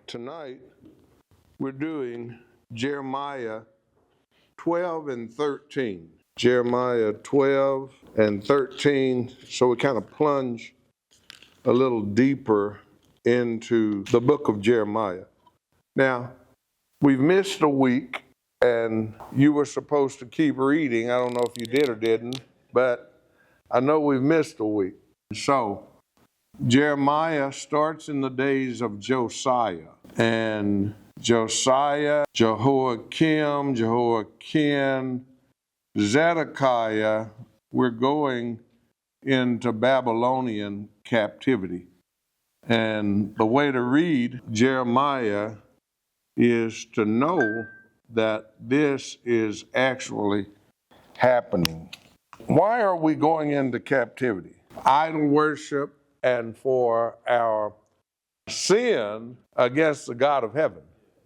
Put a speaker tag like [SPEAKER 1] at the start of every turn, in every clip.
[SPEAKER 1] Tonight, we're doing Jeremiah 12 and 13. Jeremiah 12 and 13. So we kind of plunge a little deeper into the book of Jeremiah. Now, we've missed a week, and you were supposed to keep reading. I don't know if you did or didn't, but I know we've missed a week. So, Jeremiah starts in the days of Josiah. And Josiah, Jehoiakim, Zedekiah, we're going into Babylonian captivity. And the way to read Jeremiah is to know that this is actually happening. Why are we going into captivity? Idol worship and for our sin against the God of heaven.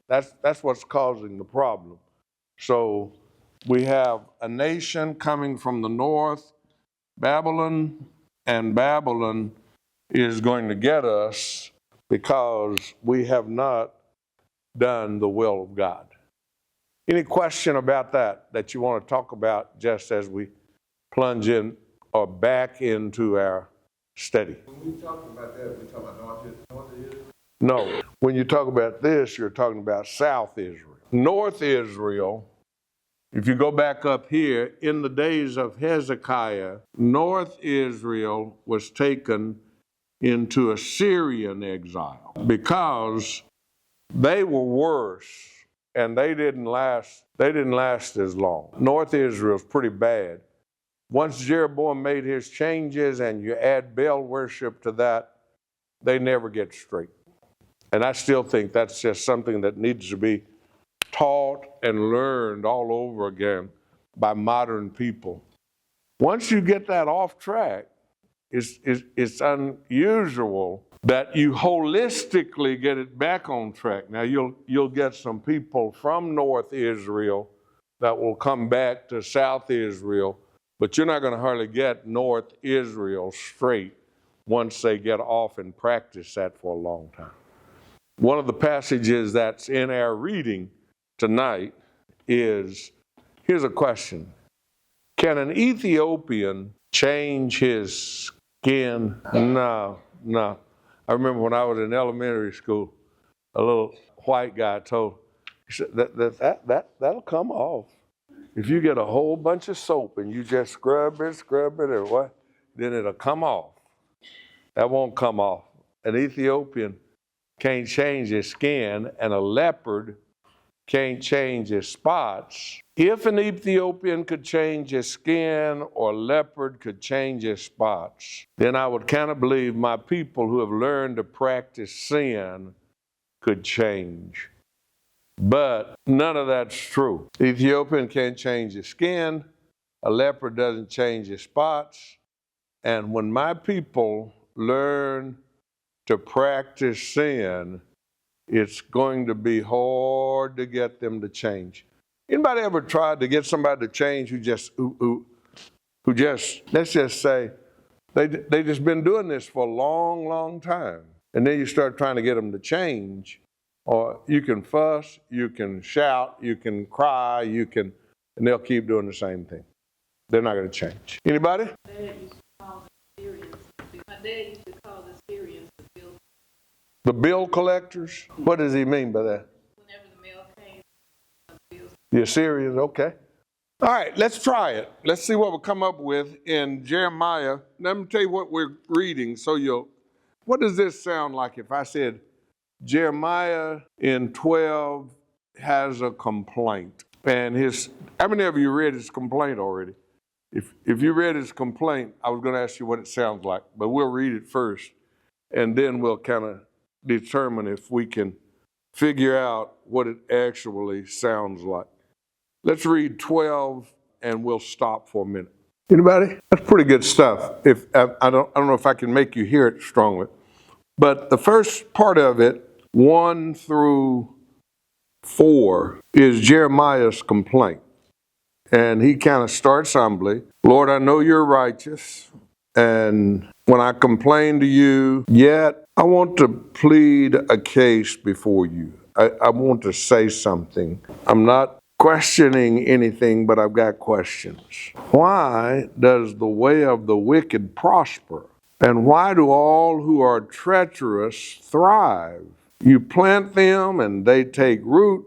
[SPEAKER 1] That's what's causing the problem. So we have a nation coming from the north, Babylon, and Babylon is going to get us because we have not done the will of God. Any question about that you want to talk about just as we plunge in or back into our study?
[SPEAKER 2] When we talk about that, we talk about North Israel?
[SPEAKER 1] No. When you talk about this, you're talking about South Israel. North Israel, if you go back up here, in the days of Hezekiah, North Israel was taken into Assyrian exile because they were worse and they didn't last as long. North Israel's pretty bad. Once Jeroboam made his changes and you add Baal worship to that, they never get straight. And I still think that's just something that needs to be taught and learned all over again by modern people. Once you get that off track, it's unusual that you holistically get it back on track. Now you'll get some people from North Israel that will come back to South Israel, but you're not going to hardly get North Israel straight once they get off and practice that for a long time. One of the passages that's in our reading tonight is, here's a question. Can an Ethiopian change his skin? No. I remember when I was in elementary school, a little white guy told, he said, that'll come off. If you get a whole bunch of soap and you just scrub it or what, then it'll come off. That won't come off. An Ethiopian can't change his skin, and a leopard can't change his spots. If an Ethiopian could change his skin or a leopard could change his spots, then I would kind of believe my people who have learned to practice sin could change. But none of that's true. The Ethiopian can't change his skin, a leopard doesn't change his spots, and when my people learn to practice sin, it's going to be hard to get them to change. Anybody ever tried to get somebody to change who just, let's just say, they just been doing this for a long, long time. And then you start trying to get them to change, or you can fuss, you can shout, you can cry, and they'll keep doing the same thing. They're not going to change. Anybody?
[SPEAKER 3] My dad used to call the Syrians the bill.
[SPEAKER 1] The bill collectors? What does he mean by that?
[SPEAKER 3] Whenever the mail came, bills.
[SPEAKER 1] The Assyrians, okay. All right, let's try it. Let's see what we'll come up with in Jeremiah. Let me tell you what we're reading what does this sound like if I said Jeremiah in 12 has a complaint? And how many of you read his complaint already? If you read his complaint, I was going to ask you what it sounds like, but we'll read it first, and then we'll kind of determine if we can figure out what it actually sounds like. Let's read 12, and we'll stop for a minute. Anybody? That's pretty good stuff. I don't know if I can make you hear it strongly, but the first part of it, 1 through 4, is Jeremiah's complaint. And he kind of starts humbly. Lord, I know you're righteous. And when I complain to you, yet I want to plead a case before you. I want to say something. I'm not questioning anything, but I've got questions. Why does the way of the wicked prosper? And why do all who are treacherous thrive? You plant them and they take root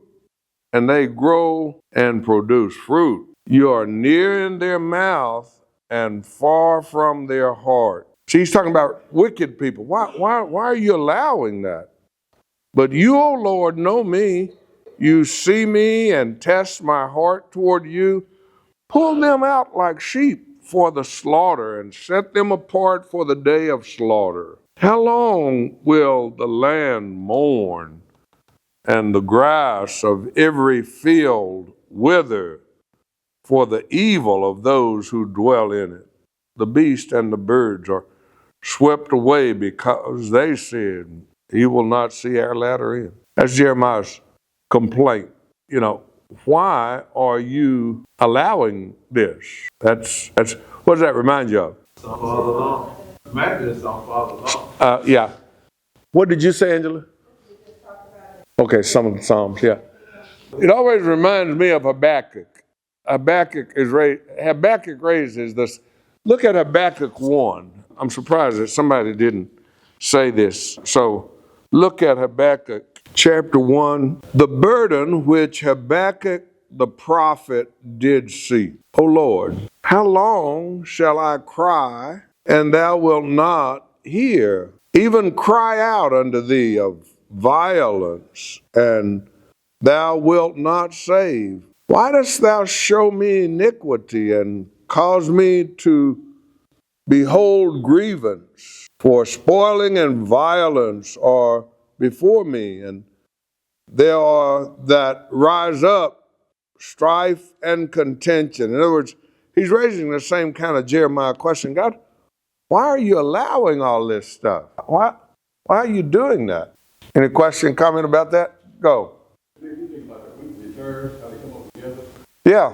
[SPEAKER 1] and they grow and produce fruit. You are near in their mouth and far from their heart. See, he's talking about wicked people. Why are you allowing that? But you, O Lord, know me. You see me and test my heart toward you. Pull them out like sheep for the slaughter and set them apart for the day of slaughter. How long will the land mourn and the grass of every field wither for the evil of those who dwell in it? The beast and the birds are swept away because they said, he will not see our latter end. That's Jeremiah's complaint. You know, why are you allowing this? That's what does that remind you of?
[SPEAKER 2] Some Father law. Imagine it's some Father law.
[SPEAKER 1] Yeah. What did you say, Angela? Okay, some of the Psalms, yeah. It always reminds me of Habakkuk. Habakkuk raises this. Look at Habakkuk 1. I'm surprised that somebody didn't say this. So look at Habakkuk chapter 1. The burden which Habakkuk the prophet did see. O Lord, how long shall I cry, and thou wilt not hear? Even cry out unto thee of violence, and thou wilt not save. Why dost thou show me iniquity and cause me to behold grievance? For spoiling and violence are before me, and there are that rise up strife and contention. In other words, he's raising the same kind of Jeremiah question. God, why are you allowing all this stuff? Why are you doing that? Any question, comment about that? Go. Yeah.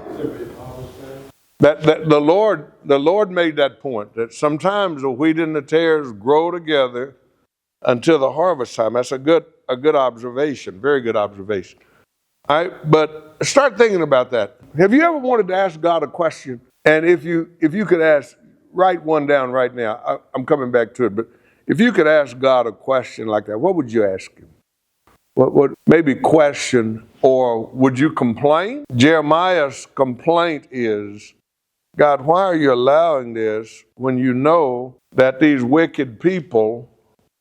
[SPEAKER 1] That the Lord made that point, that sometimes the wheat and the tares grow together until the harvest time. That's a good observation, very good observation. All right, but start thinking about that. Have you ever wanted to ask God a question? And if you could write one down right now. I'm coming back to it, but if you could ask God a question like that, what would you ask him? What would maybe question, or would you complain? Jeremiah's complaint is, God, why are you allowing this when you know that these wicked people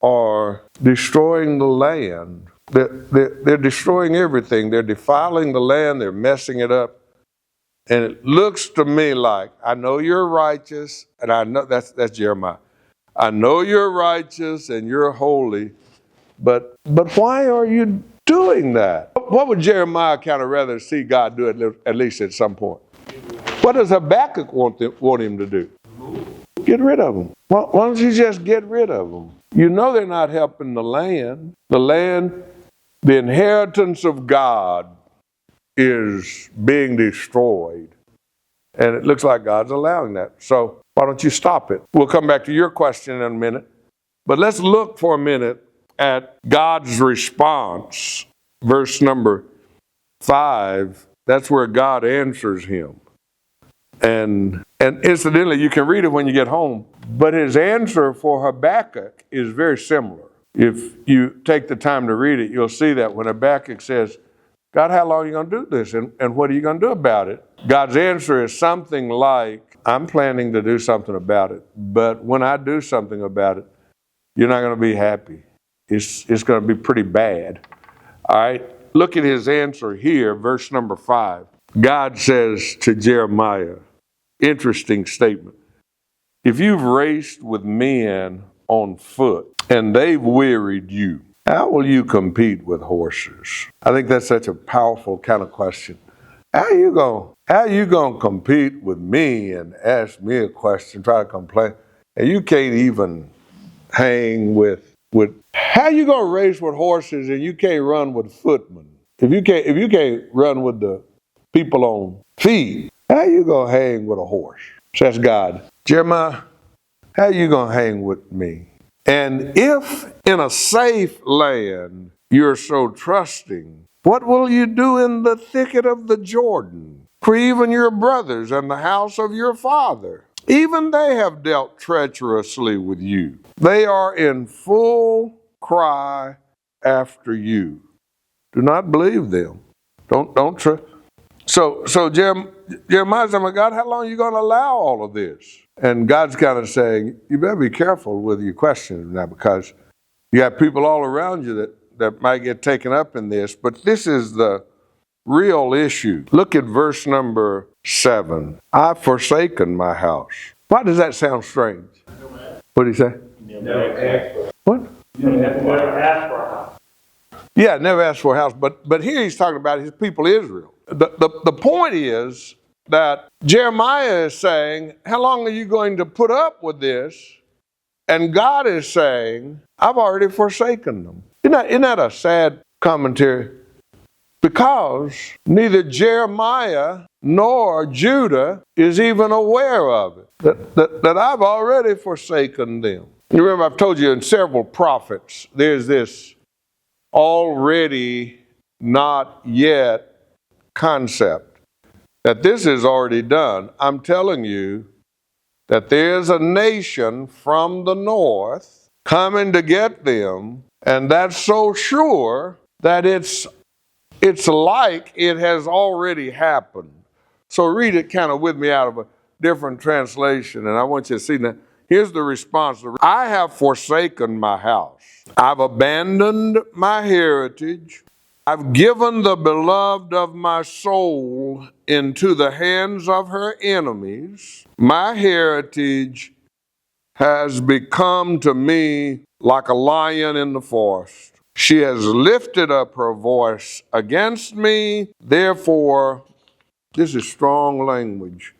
[SPEAKER 1] are destroying the land? They're destroying everything. They're defiling the land. They're messing it up. And it looks to me like, I know you're righteous, and I know that's Jeremiah. I know you're righteous and you're holy, but why are you doing that? What would Jeremiah kind of rather see God do at least at some point? What does Habakkuk want him to do? Get rid of them. Why don't you just get rid of them? You know they're not helping the land. The land, the inheritance of God is being destroyed. And it looks like God's allowing that. So why don't you stop it? We'll come back to your question in a minute. But let's look for a minute at God's response. Verse number 5, that's where God answers him. And incidentally, you can read it when you get home. But his answer for Habakkuk is very similar. If you take the time to read it, you'll see that when Habakkuk says, God, how long are you going to do this? And what are you going to do about it? God's answer is something like, I'm planning to do something about it. But when I do something about it, you're not going to be happy. It's going to be pretty bad. All right? Look at his answer here, verse number 5. God says to Jeremiah, interesting statement. If you've raced with men on foot and they've wearied you, how will you compete with horses? I think that's such a powerful kind of question. How you gonna compete with me and ask me a question, try to complain, and you can't even hang with how you gonna race with horses and you can't run with footmen? If you can't run with the people on feet, how you gonna hang with a horse? So that's God. Jeremiah, How you going to hang with me? And if in a safe land you're so trusting, what will you do in the thicket of the Jordan? For even your brothers and the house of your father, even they have dealt treacherously with you. They are in full cry after you. Do not believe them. Don't trust. So Jeremiah said, "My God, how long are you going to allow all of this?" And God's kind of saying, you better be careful with your questions now, because you have people all around you that might get taken up in this. But this is the real issue. Look at verse number 7. I've forsaken my house. Why does that sound strange? What did he say?
[SPEAKER 2] Never asked for it.
[SPEAKER 1] What?
[SPEAKER 2] Never asked for a house.
[SPEAKER 1] Yeah, never asked for a house. But here he's talking about his people Israel. The point is that Jeremiah is saying, how long are you going to put up with this? And God is saying, I've already forsaken them. Isn't that a sad commentary? Because neither Jeremiah nor Judah is even aware of it, that I've already forsaken them. You remember I've told you in several prophets, there's this already not yet concept, that this is already done. I'm telling you that there's a nation from the north coming to get them, and that's so sure that it's like it has already happened. So read it kind of with me out of a different translation, and I want you to see that. Here's the response. I have forsaken my house. I've abandoned my heritage. I've given the beloved of my soul into the hands of her enemies. My heritage has become to me like a lion in the forest. She has lifted up her voice against me. Therefore, this is strong language.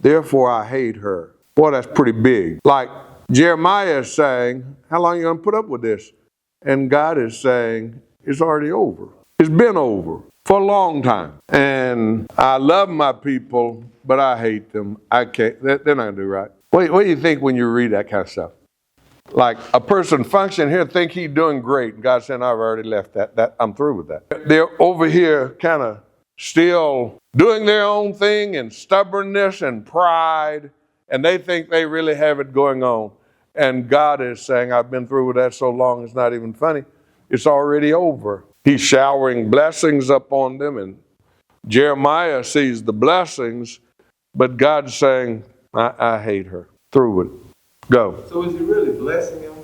[SPEAKER 1] Therefore, I hate her. Boy, that's pretty big. Like Jeremiah is saying, how long are you going to put up with this? And God is saying, it's already over. It's been over for a long time. And I love my people, but I hate them. I can't. They're not going to do right. What do you think when you read that kind of stuff? Like a person function here think he's doing great. And God said, I've already left that. I'm through with that. They're over here kind of still doing their own thing and stubbornness and pride. And they think they really have it going on. And God is saying, I've been through with that so long, it's not even funny. It's already over. He's showering blessings upon them. And Jeremiah sees the blessings, but God's saying, I hate her. Through with it. Go.
[SPEAKER 2] So is he really blessing them,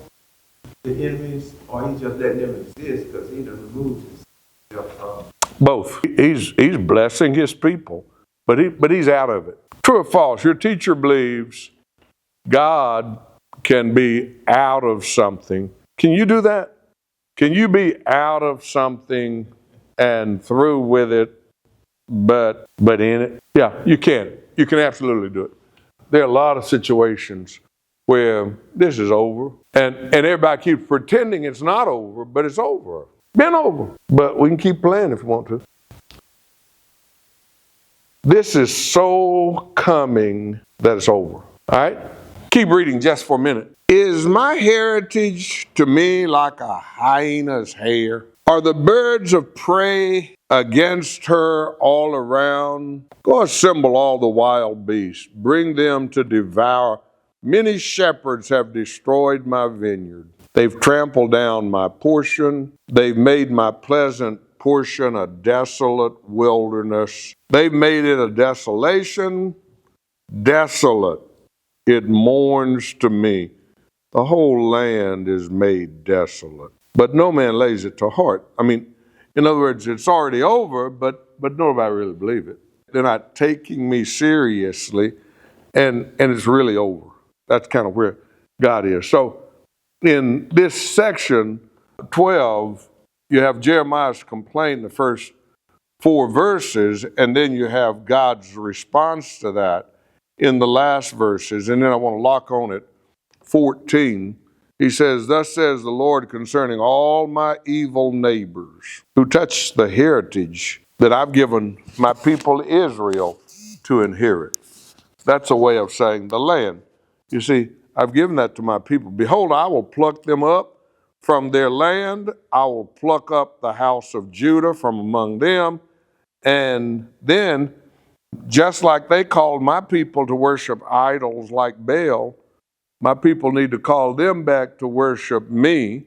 [SPEAKER 2] the enemies, or he just letting them exist because he done removed himself from them?
[SPEAKER 1] Both. He's blessing his people, but he's out of it. True or false? Your teacher believes God can be out of something. Can you do that? Can you be out of something and through with it, but in it? Yeah, you can. You can absolutely do it. There are a lot of situations where this is over, and everybody keeps pretending it's not over, but it's over. Been over. But we can keep playing if we want to. This is so coming that it's over. All right? Keep reading just for a minute. Is my heritage to me like a hyena's hair? Are the birds of prey against her all around? Go assemble all the wild beasts. Bring them to devour. Many shepherds have destroyed my vineyard. They've trampled down my portion. They've made my pleasant portion a desolate wilderness. They've made it a desolation, desolate. It mourns to me. The whole land is made desolate. But no man lays it to heart. I mean, in other words, it's already over, but nobody really believes it. They're not taking me seriously, and it's really over. That's kind of where God is. So in this section 12, you have Jeremiah's complaint, the first 4 verses, and then you have God's response to that in the last verses. And then I want to lock on it. 14, he says, thus says the Lord concerning all my evil neighbors who touch the heritage that I've given my people Israel to inherit. That's a way of saying the land. You see, I've given that to my people. Behold, I will pluck them up from their land. I will pluck up the house of Judah from among them. And then, just like they called my people to worship idols like Baal, my people need to call them back to worship me.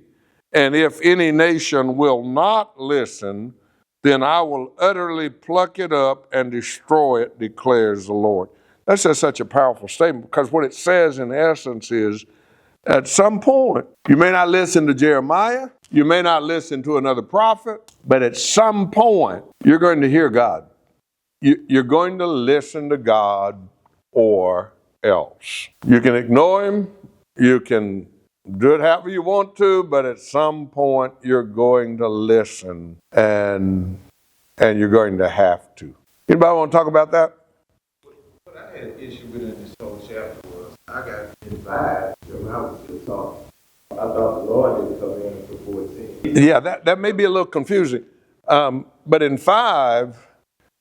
[SPEAKER 1] And if any nation will not listen, then I will utterly pluck it up and destroy it, declares the Lord. That's just such a powerful statement, because what it says in essence is, at some point, you may not listen to Jeremiah, you may not listen to another prophet, but at some point, you're going to hear God. You're going to listen to God or else. You can ignore him, you can do it however you want to, but at some point you're going to listen, and you're going to have to. Anybody want to talk about that?
[SPEAKER 2] What I had an issue with in this whole chapter was I got advised when I was still talking. I thought the Lord didn't come in until 14.
[SPEAKER 1] Yeah, that may be a little confusing. But in 5,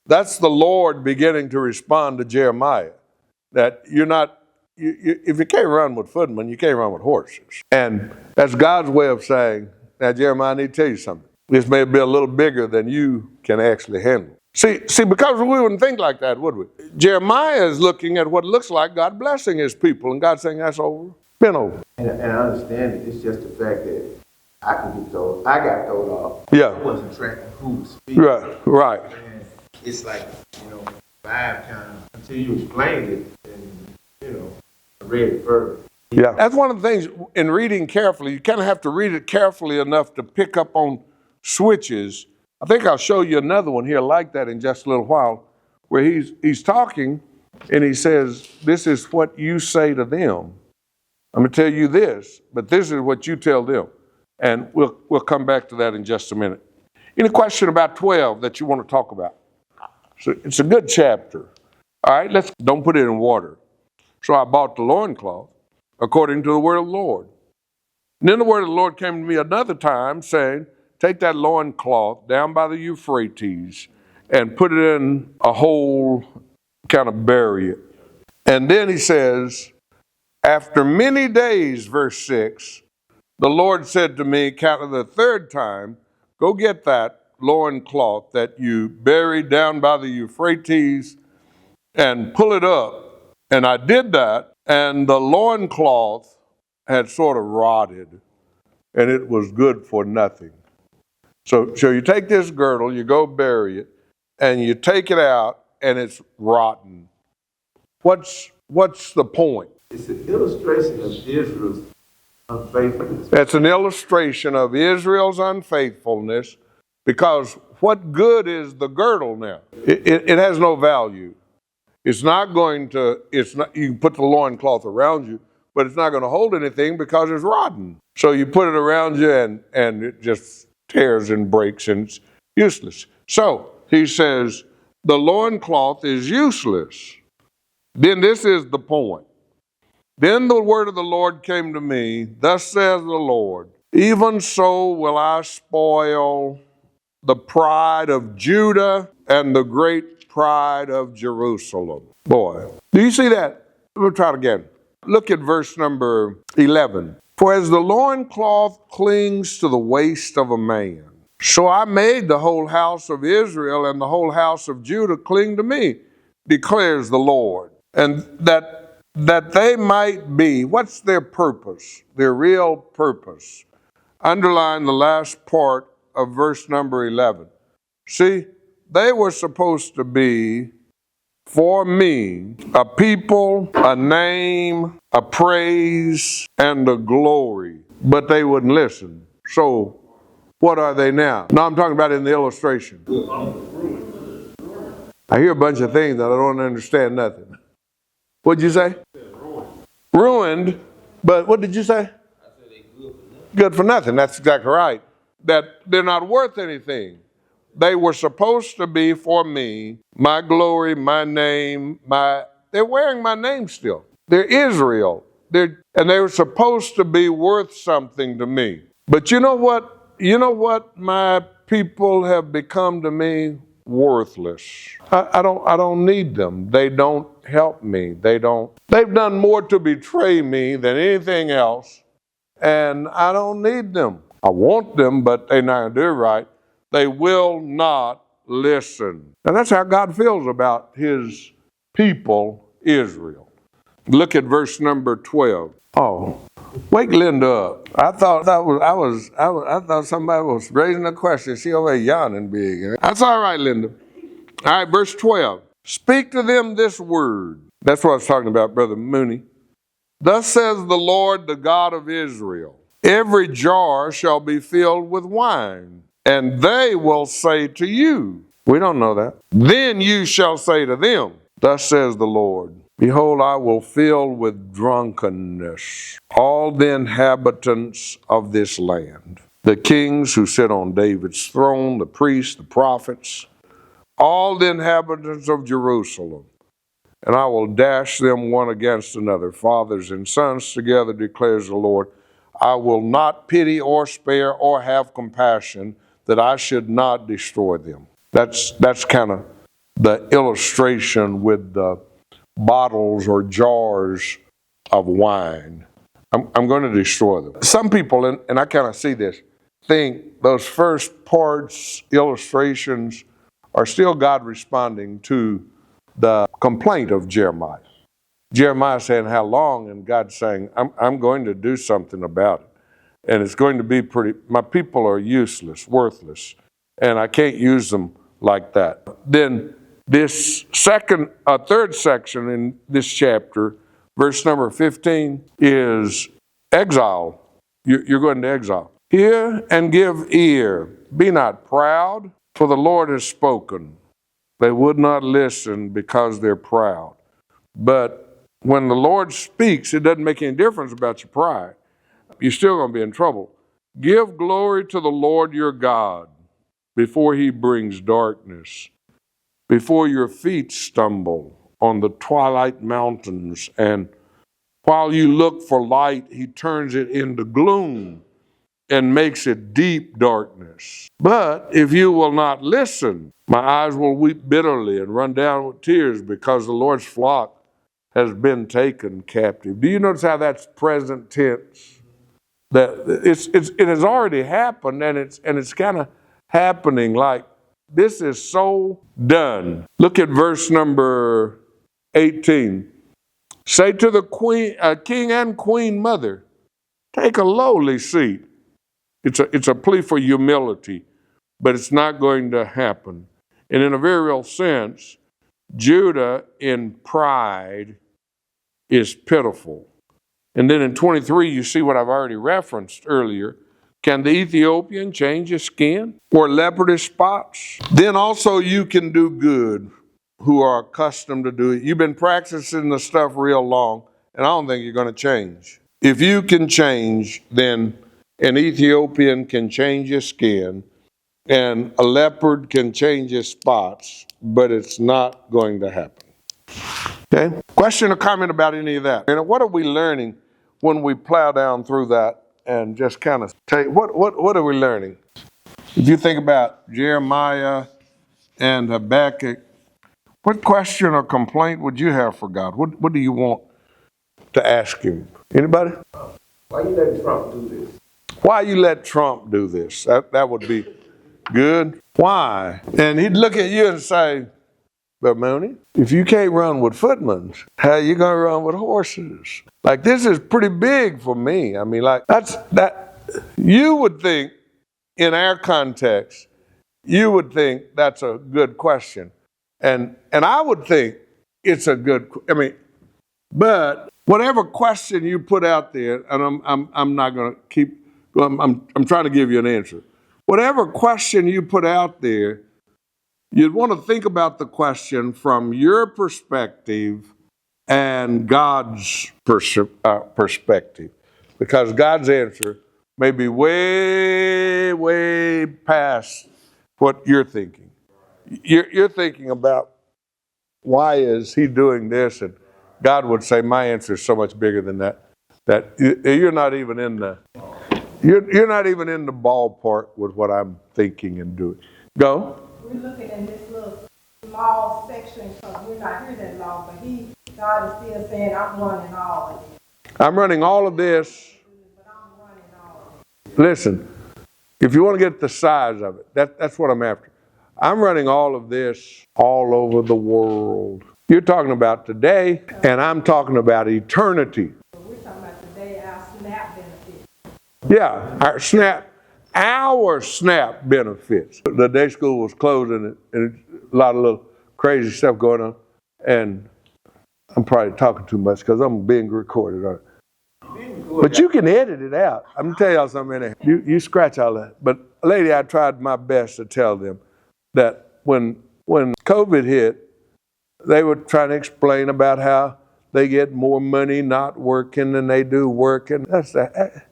[SPEAKER 1] that's the Lord beginning to respond to Jeremiah. That you're not, if you can't run with footmen, you can't run with horses. And that's God's way of saying, now Jeremiah, I need to tell you something. This may be a little bigger than you can actually handle. See, because we wouldn't think like that, would we? Jeremiah is looking at what looks like God blessing his people, and God saying, that's over, been over.
[SPEAKER 2] And I understand it. It's just the fact that I got thrown off.
[SPEAKER 1] Yeah.
[SPEAKER 2] I wasn't tracking who was speaking.
[SPEAKER 1] Right.
[SPEAKER 2] And it's like, 5 kind of, until you explained it, and, I read it further.
[SPEAKER 1] Yeah. That's one of the things in reading carefully. You kind of have to read it carefully enough to pick up on switches. I think I'll show you another one here like that in just a little while, where he's talking and he says, this is what you say to them. I'm going to tell you this, but this is what you tell them. And we'll come back to that in just a minute. Any question about 12 that you want to talk about? So it's a good chapter. All right, don't put it in water. So I bought the loincloth according to the word of the Lord. And then the word of the Lord came to me another time saying, take that loincloth down by the Euphrates and put it in a hole, kind of bury it. And then he says, after many days, verse 6, the Lord said to me, kind of the third time, go get that loincloth that you buried down by the Euphrates and pull it up. And I did that, and the loincloth had sort of rotted, and it was good for nothing. So you take this girdle, you go bury it, and you take it out, and it's rotten. What's the point?
[SPEAKER 2] It's an illustration of Israel's unfaithfulness.
[SPEAKER 1] It's an illustration of Israel's unfaithfulness, because what good is the girdle now? It has no value. It's not, you can put the loincloth around you, but it's not going to hold anything because it's rotten. So you put it around you and it just tears and breaks and it's useless. So he says, the loincloth is useless. Then this is the point. Then the word of the Lord came to me, thus says the Lord, even so will I spoil the pride of Judah and the great pride of Jerusalem. Boy, do you see that? We'll try it again. Look at verse number 11. For as the loincloth clings to the waist of a man, so I made the whole house of Israel and the whole house of Judah cling to me, declares the Lord. And that they might be, what's their purpose? Their real purpose. Underline the last part of verse number 11. See, they were supposed to be, for me, a people, a name, a praise, and a glory. But they wouldn't listen. So, what are they now? No, I'm talking about in the illustration. I hear a bunch of things that I don't understand nothing. What'd you say? Ruined. But what did you say? I said they good for nothing. That's exactly right. That they're not worth anything. They were supposed to be for me, my glory, my name, they're wearing my name still. They're Israel. And they were supposed to be worth something to me. But you know what? You know what my people have become to me? Worthless. I don't need them. They don't help me. They've done more to betray me than anything else, and I don't need them. I want them, but they're not going to do it right. They will not listen. And that's how God feels about his people, Israel. Look at verse number 12. Oh, wake Linda up. I thought somebody was raising a question. She over there yawning big. That's all right, Linda. All right, verse 12. Speak to them this word. That's what I was talking about, Brother Mooney. Thus says the Lord, the God of Israel, every jar shall be filled with wine, and they will say to you, we don't know that. Then you shall say to them, thus says the Lord, behold, I will fill with drunkenness all the inhabitants of this land, the kings who sit on David's throne, the priests, the prophets, all the inhabitants of Jerusalem, and I will dash them one against another, fathers and sons together, declares the Lord. I will not pity or spare or have compassion, that I should not destroy them. That's kind of the illustration with the bottles or jars of wine. I'm going to destroy them. Some people, and I kind of see this, think those first parts, illustrations, are still God responding to the complaint of Jeremiah. Jeremiah saying, how long? And God saying, I'm going to do something about it. And it's going to be my people are useless, worthless, and I can't use them like that. Then this third section in this chapter, verse number 15, is exile. You're going to exile. Hear and give ear. Be not proud, for the Lord has spoken. They would not listen because they're proud. But when the Lord speaks, it doesn't make any difference about your pride. You're still going to be in trouble. Give glory to the Lord your God before he brings darkness, before your feet stumble on the twilight mountains. And while you look for light, he turns it into gloom and makes it deep darkness. But if you will not listen, my eyes will weep bitterly and run down with tears, because the Lord's flock has been taken captive. Do you notice how that's present tense? That it has already happened, and it's kind of happening like this is so done. Look at verse number 18. Say to the king and queen mother, take a lowly seat. It's a plea for humility, but it's not going to happen. And in a very real sense, Judah in pride is pitiful. And then in 23, you see what I've already referenced earlier. Can the Ethiopian change his skin or leopard his spots? Then also you can do good, who are accustomed to do it. You've been practicing the stuff real long, and I don't think you're going to change. If you can change, then an Ethiopian can change his skin, and a leopard can change his spots, but it's not going to happen. Okay? Question or comment about any of that? And what are we learning when we plow down through that and just kind of take, what are we learning? If you think about Jeremiah and Habakkuk, what question or complaint would you have for God? What do you want to ask him? Anybody?
[SPEAKER 2] Why you letting Trump do this?
[SPEAKER 1] Why you let Trump do this? That would be good. Why? And he'd look at you and say, but Mooney, if you can't run with footmen, how you going to run with horses? Like, this is pretty big for me. I mean, like, you would think, in our context, you would think that's a good question. And I would think it's a good, but whatever question you put out there, and I'm not going to keep, I'm trying to give you an answer. Whatever question you put out there, you'd want to think about the question from your perspective and God's perspective, because God's answer may be way, way past what you're thinking. You're thinking about, why is he doing this? And God would say, my answer is so much bigger than that. That you're not even in the ballpark with what I'm thinking and doing. Go.
[SPEAKER 4] We're looking in this little small section because we're not here that long, but he God is still saying, I'm running all of it.
[SPEAKER 1] I'm running all of this.
[SPEAKER 4] But I'm running all of it.
[SPEAKER 1] Listen, if you want to get the size of it, that's what I'm after. I'm running all of this all over the world. You're talking about today, and I'm talking about eternity.
[SPEAKER 4] We're talking about today, our SNAP benefits.
[SPEAKER 1] Yeah, our SNAP benefits. The day school was closing, and a lot of little crazy stuff going on, and I'm probably talking too much because I'm being recorded on it. But you can edit it out. I'm gonna tell y'all something in there. You scratch all that. But lady, I tried my best to tell them that when COVID hit, they were trying to explain about how they get more money not working than they do working. That's that.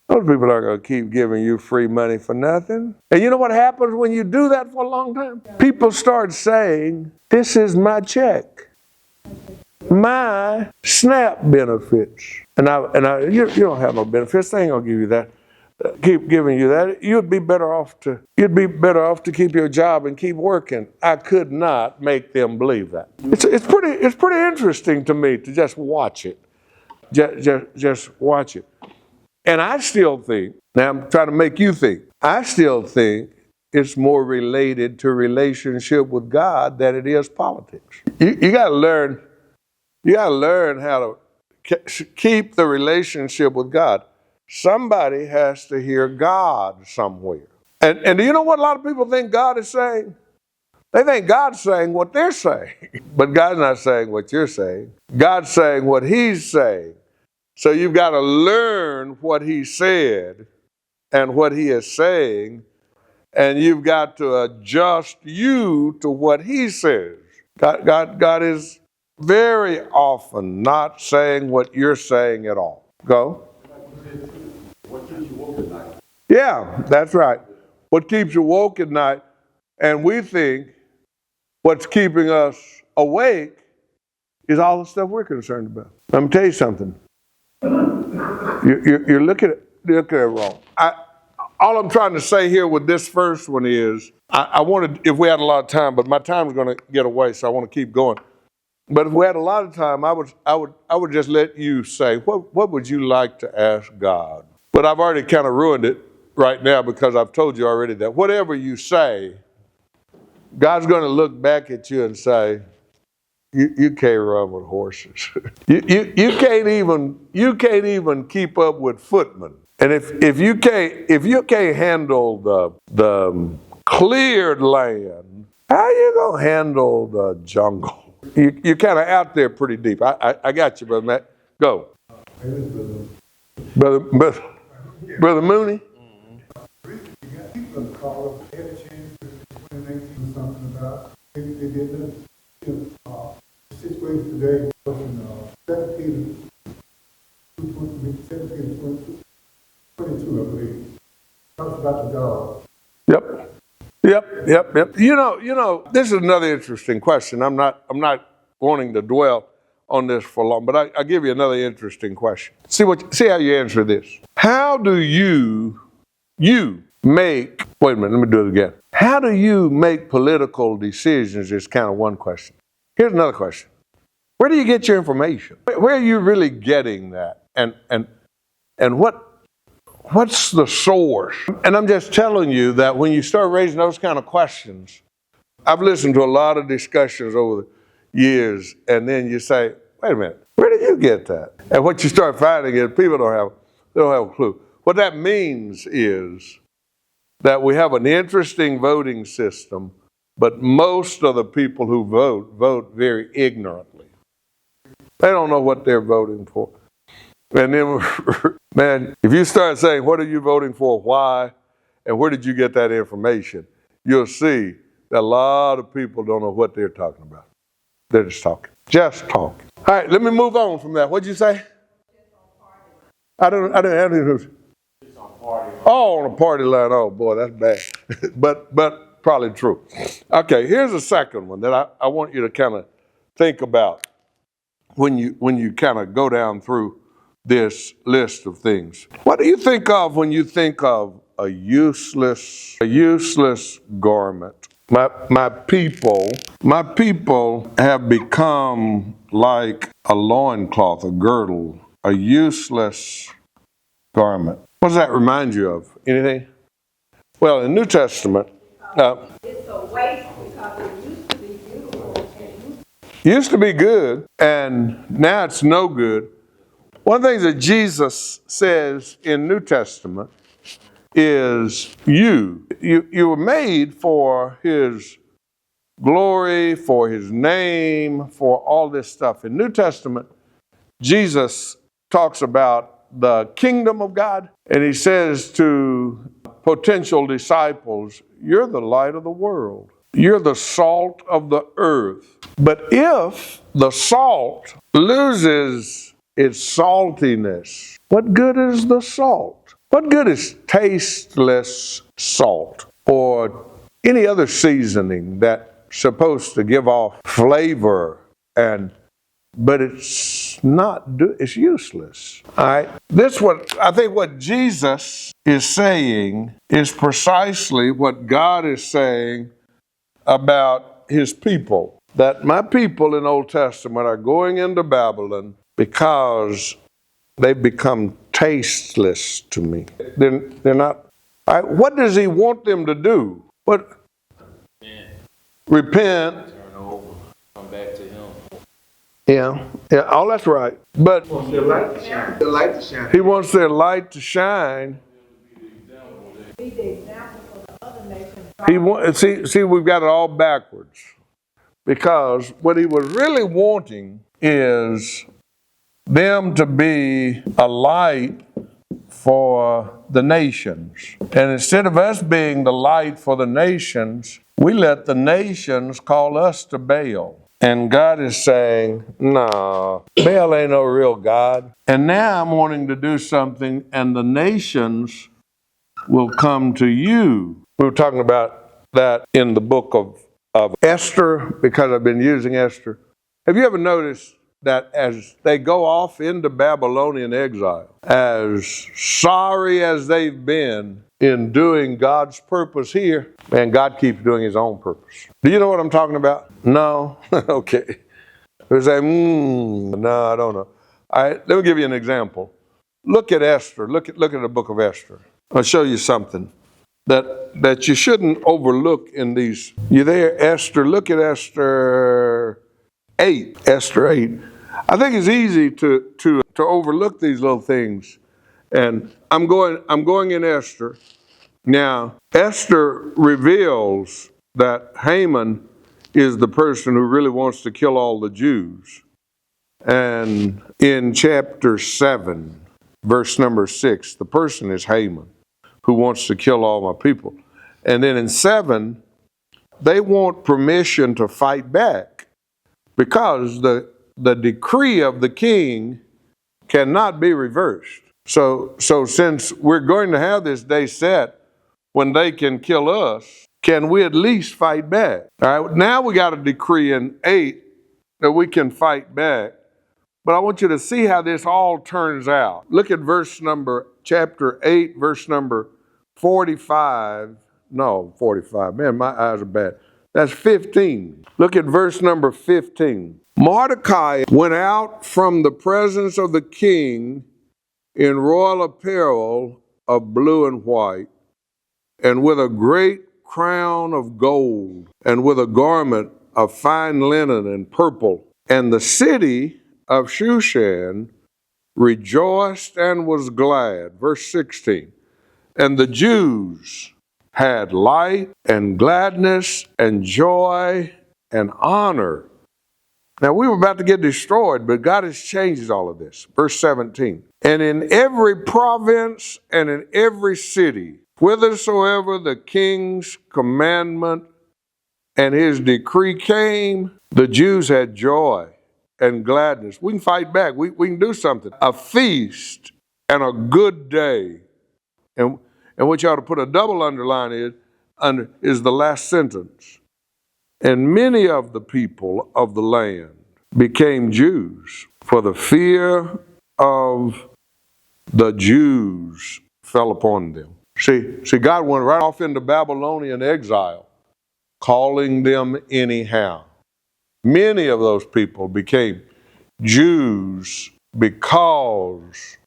[SPEAKER 1] Those people aren't going to keep giving you free money for nothing. And you know what happens when you do that for a long time? People start saying, this is my check, my SNAP benefits. And you don't have no benefits. They ain't going to give you that. Keep giving you that. You'd be better off to keep your job and keep working. I could not make them believe that. It's pretty interesting to me to just watch it. Just watch it. And I still think, now I'm trying to make you think, I still think it's more related to relationship with God than it is politics. You got to learn how to keep the relationship with God. Somebody has to hear God somewhere. And do you know what a lot of people think God is saying? They think God's saying what they're saying. But God's not saying what you're saying. God's saying what He's saying. So you've got to learn what He said and what He is saying, and you've got to adjust you to what He says. God is very often not saying what you're saying at all. Go.
[SPEAKER 2] What keeps you woke at night?
[SPEAKER 1] Yeah, that's right. What keeps you woke at night, and we think what's keeping us awake is all the stuff we're concerned about. Let me tell you something. You're looking at it wrong. All I'm trying to say here with this first one is, I wanted, if we had a lot of time, but my time's going to get away, so I want to keep going. But if we had a lot of time, I would just let you say, what would you like to ask God? But I've already kind of ruined it right now because I've told you already that whatever you say, God's going to look back at you and say, you can't run with horses. you can't even keep up with footmen. And if you can't handle the cleared land, how you gonna handle the jungle? You're kind of out there pretty deep. I got you, Brother Matt. Go. Brother Mooney.
[SPEAKER 5] People call up, they had a chance to 2019 something about, they did this. The situation today was in 17 22, I believe. Talks about the dog.
[SPEAKER 1] Yep. You know, this is another interesting question. I'm not wanting to dwell on this for long, but I'll give you another interesting question. See how you answer this. How do you make, wait a minute, let me do it again. How do you make political decisions is kind of one question. Here's another question. Where do you get your information? Where are you really getting that? And what's the source? And I'm just telling you that when you start raising those kind of questions, I've listened to a lot of discussions over the years, and then you say, wait a minute, where did you get that? And what you start finding is people don't have a clue. What that means is that we have an interesting voting system, but most of the people who vote very ignorantly. They don't know what they're voting for. And then, man, if you start saying, what are you voting for, why, and where did you get that information, you'll see that a lot of people don't know what they're talking about. They're just talking. All right, let me move on from that. What'd you say? I didn't
[SPEAKER 2] It's on party.
[SPEAKER 1] Oh, on a party line. Oh, boy, that's bad. but probably true. Okay, here's a second one that I want you to kind of think about when you kind of go down through this list of things. What do you think of when you think of a useless garment? My people have become like a loincloth, a girdle, a useless garment. What does that remind you of? Anything? Well, in the New Testament,
[SPEAKER 4] It's a waste because it used to be beautiful and
[SPEAKER 1] used to be good, and now it's no good. One of the things that Jesus says in New Testament is you were made for his glory, for his name, for all this stuff. In New Testament, Jesus talks about the kingdom of God, and he says to potential disciples, you're the light of the world. You're the salt of the earth. But if the salt loses its saltiness, what good is the salt? What good is tasteless salt or any other seasoning that's supposed to give off flavor but it's not, it's useless. All right. I think what Jesus is saying is precisely what God is saying about his people. That my people in Old Testament are going into Babylon because they've become tasteless to me. They're not. All right. What does he want them to do? Repent.
[SPEAKER 2] Turn over, come back to him.
[SPEAKER 1] Yeah, all that's right. But
[SPEAKER 2] The light to shine. The light to shine.
[SPEAKER 1] he wants their light to shine.
[SPEAKER 4] be the example for the other nations.
[SPEAKER 1] See, we've got it all backwards. Because what he was really wanting is them to be a light for the nations. And instead of us being the light for the nations, we let the nations call us to Baal. And God is saying, no, Baal ain't no real God. And now I'm wanting to do something, and the nations will come to you. We were talking about that in the book of Esther, because I've been using Esther. Have you ever noticed that as they go off into Babylonian exile, as sorry as they've been in doing God's purpose here, man, God keeps doing his own purpose. Do you know what I'm talking about? No? Okay. We say, no, I don't know. All right, let me give you an example. Look at Esther. Look at the book of Esther. I'll show you something that you shouldn't overlook in these. You there, Esther? Look at Esther 8. Esther 8. I think it's easy to overlook these little things. And I'm going in Esther. Now, Esther reveals that Haman is the person who really wants to kill all the Jews. And in chapter 7, verse number 6, the person is Haman, who wants to kill all my people. And then in 7, they want permission to fight back because the decree of the king cannot be reversed. So since we're going to have this day set when they can kill us, can we at least fight back? All right, now we got a decree in 8 that we can fight back. But I want you to see how this all turns out. Look at chapter 8, verse number 45. No, 45. Man, my eyes are bad. That's 15. Look at verse number 15. Mordecai went out from the presence of the king in royal apparel of blue and white, and with a great crown of gold, and with a garment of fine linen and purple. And the city of Shushan rejoiced and was glad. Verse 16. And the Jews had light and gladness and joy and honor. Now we were about to get destroyed, but God has changed all of this. Verse 17. And in every province and in every city, whithersoever the king's commandment and his decree came, the Jews had joy and gladness. We can fight back. We can do something. A feast and a good day. And what you ought to put a double underline is the last sentence. And many of the people of the land became Jews, for the fear of the Jews fell upon them. See, God went right off into Babylonian exile calling them anyhow. Many of those people became Jews because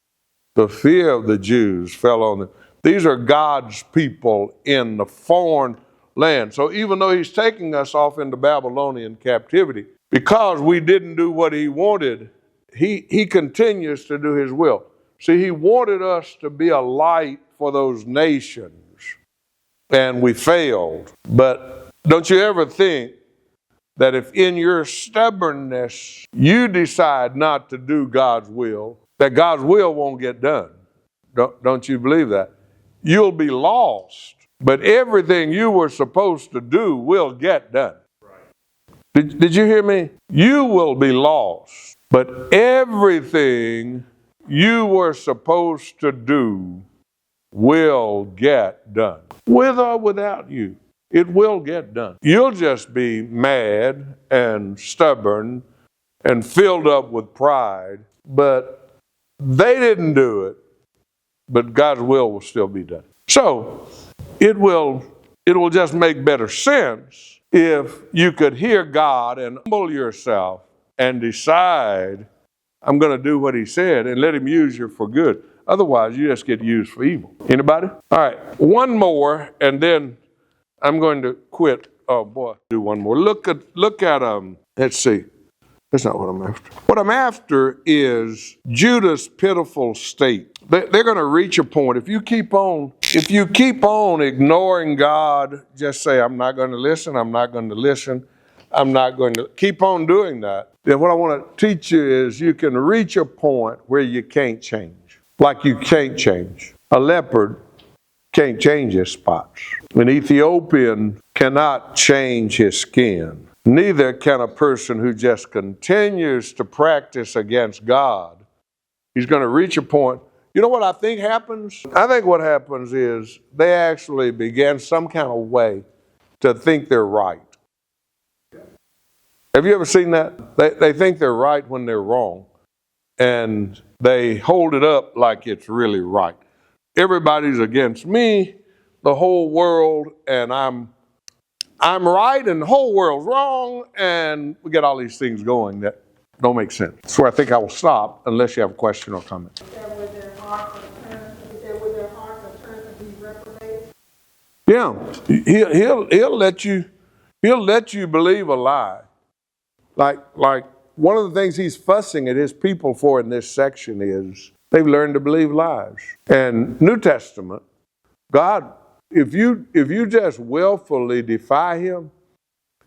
[SPEAKER 1] the fear of the Jews fell on them. These are God's people in the foreign land. So even though he's taking us off into Babylonian captivity, because we didn't do what he wanted, he continues to do his will. See, he wanted us to be a light for those nations, and we failed. But don't you ever think that if in your stubbornness you decide not to do God's will, that God's will won't get done? Don't you believe that? You'll be lost, but everything you were supposed to do will get done. Did you hear me? You will be lost, but everything you were supposed to do will get done. With or without you, it will get done. You'll just be mad and stubborn and filled up with pride, but they didn't do it, but God's will still be done. So it will just make better sense if you could hear God and humble yourself and decide, I'm going to do what he said, and let him use you for good. Otherwise, you just get used for evil. Anybody? All right, one more, and then I'm going to quit. Oh boy, do one more. Look at let's see. That's not what I'm after. What I'm after is Judah's pitiful state. They're going to reach a point. If you keep on ignoring God, just say, I'm not going to listen, I'm not going to listen, I'm not going to keep on doing that. Then what I want to teach you is you can reach a point where you can't change. Like you can't change. A leopard can't change his spots. An Ethiopian cannot change his skin. Neither can a person who just continues to practice against God. He's going to reach a point. You know what I think happens? I think what happens is they actually begin some kind of way to think they're right. Have you ever seen that? They think they're right when they're wrong, and they hold it up like it's really right. Everybody's against me, the whole world, and I'm right and the whole world's wrong, and we get all these things going that don't make sense. So I think I will stop unless you have a question or comment.
[SPEAKER 4] Is that where their hearts are turned to be reprobated?
[SPEAKER 1] Yeah, he'll let you believe a lie. Like one of the things he's fussing at his people for in this section is they've learned to believe lies. And New Testament, God, if you just willfully defy him,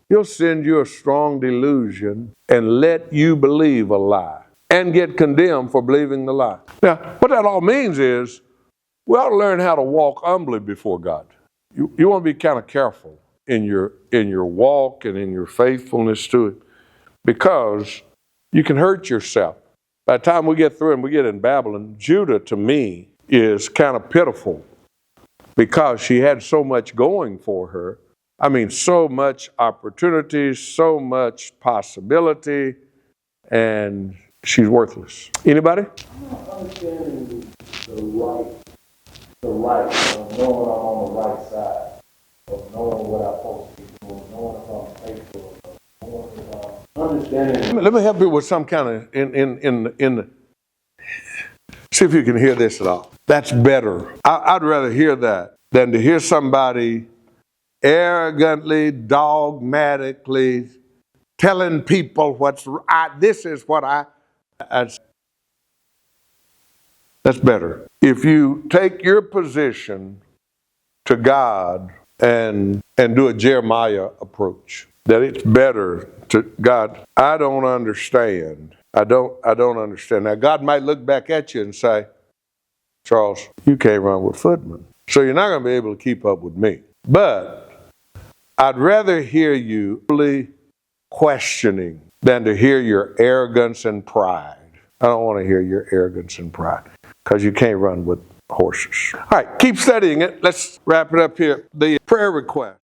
[SPEAKER 1] he'll send you a strong delusion and let you believe a lie and get condemned for believing the lie. Now, what that all means is we ought to learn how to walk humbly before God. You want to be kind of careful in your walk and in your faithfulness to it, because you can hurt yourself. By the time we get through and we get in Babylon, Judah to me is kind of pitiful because she had so much going for her. I mean, so much opportunity, so much possibility, and she's worthless. Anybody?
[SPEAKER 2] Understanding the right, of knowing I'm on the right side, of knowing what I'm supposed to be doing, knowing if I'm faithful, knowing if I'm understanding.
[SPEAKER 1] Let me help you with some kind of in the. See if you can hear this at all. That's better. I'd rather hear that than to hear somebody arrogantly, dogmatically telling people this is what that's better. If you take your position to God and do a Jeremiah approach, that it's better to God, I don't understand. I don't understand. Now God might look back at you and say, Charles, you can't run with footmen, so you're not going to be able to keep up with me. But I'd rather hear you really questioning than to hear your arrogance and pride. I don't want to hear your arrogance and pride, because you can't run with horses. All right, keep studying it. Let's wrap it up here. The prayer request.